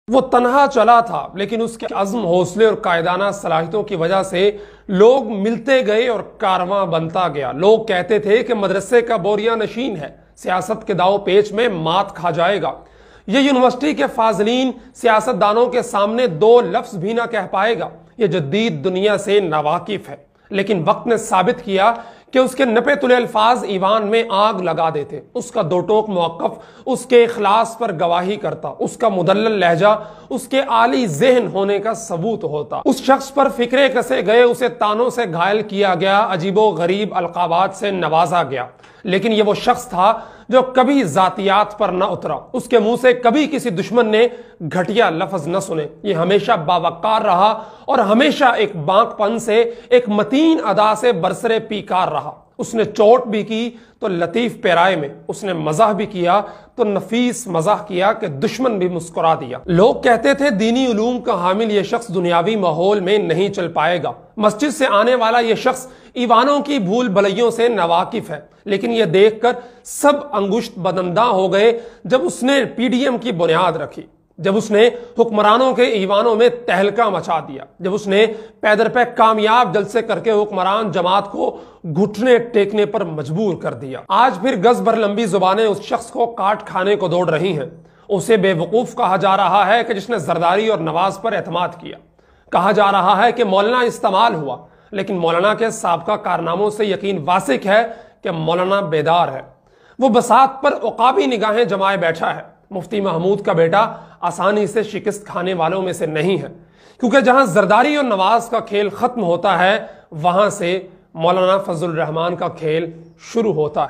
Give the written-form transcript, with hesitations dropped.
وہ تنہا چلا تھا، لیکن اس کے عزم، حوصلے اور قائدانہ صلاحیتوں کی وجہ سے لوگ ملتے گئے اور کارواں بنتا گیا۔ لوگ کہتے تھے کہ مدرسے کا بوریا نشین ہے، سیاست کے داؤ پیچ میں مات کھا جائے گا۔ یہ یونیورسٹی کے فاضلین سیاست دانوں کے سامنے دو لفظ بھی نہ کہہ پائے گا۔ یہ جدید دنیا سے ناواقف ہے، لیکن وقت نے ثابت کیا کہ اس کے نپے تلے الفاظ ایوان میں آگ لگا دیتے۔ اس کا دو ٹوک موقف اس کے اخلاص پر گواہی کرتا، اس کا مدلل لہجہ اس کے عالی ذہن ہونے کا ثبوت ہوتا۔ اس شخص پر فکرے کسے گئے، اسے تانوں سے گھائل کیا گیا، عجیب و غریب القابات سے نوازا گیا، لیکن یہ وہ شخص تھا جو کبھی ذاتیات پر نہ اترا۔ اس کے منہ سے کبھی کسی دشمن نے گھٹیا لفظ نہ سنے۔ یہ ہمیشہ باوقار رہا اور ہمیشہ ایک بانک پن سے، ایک متین ادا سے برسرے پیکار رہا۔ اس نے چوٹ بھی کی تو لطیف پیرائے میں، اس نے مزاح بھی کیا تو نفیس مزاح کیا کہ دشمن بھی مسکرا دیا۔ لوگ کہتے تھے دینی علوم کا حامل یہ شخص دنیاوی ماحول میں نہیں چل پائے گا۔ مسجد سے آنے والا یہ شخص ایوانوں کی بھول بھلیوں سے ناواقف ہے، لیکن یہ دیکھ کر سب انگشت بدنداں ہو گئے جب اس نے پی ڈی ایم کی بنیاد رکھی، جب اس نے حکمرانوں کے ایوانوں میں تہلکہ مچا دیا، جب اس نے پیدر پہ کامیاب جلسے کر کے حکمران جماعت کو گھٹنے ٹیکنے پر مجبور کر دیا۔ آج پھر گز بھر لمبی زبانیں اس شخص کو کاٹ کھانے کو دوڑ رہی ہیں۔ اسے بے وقوف کہا جا رہا ہے کہ جس نے زرداری اور نواز پر اعتماد کیا۔ کہا جا رہا ہے کہ مولانا استعمال ہوا، لیکن مولانا کے سابقہ کارناموں سے یقین واثق ہے کہ مولانا بیدار ہے۔ وہ بساط پر عقابی نگاہیں جمائے بیٹھا ہے۔ مفتی محمود کا بیٹا آسانی سے شکست کھانے والوں میں سے نہیں ہے، کیونکہ جہاں زرداری اور نواز کا کھیل ختم ہوتا ہے، وہاں سے مولانا فضل الرحمان کا کھیل شروع ہوتا ہے۔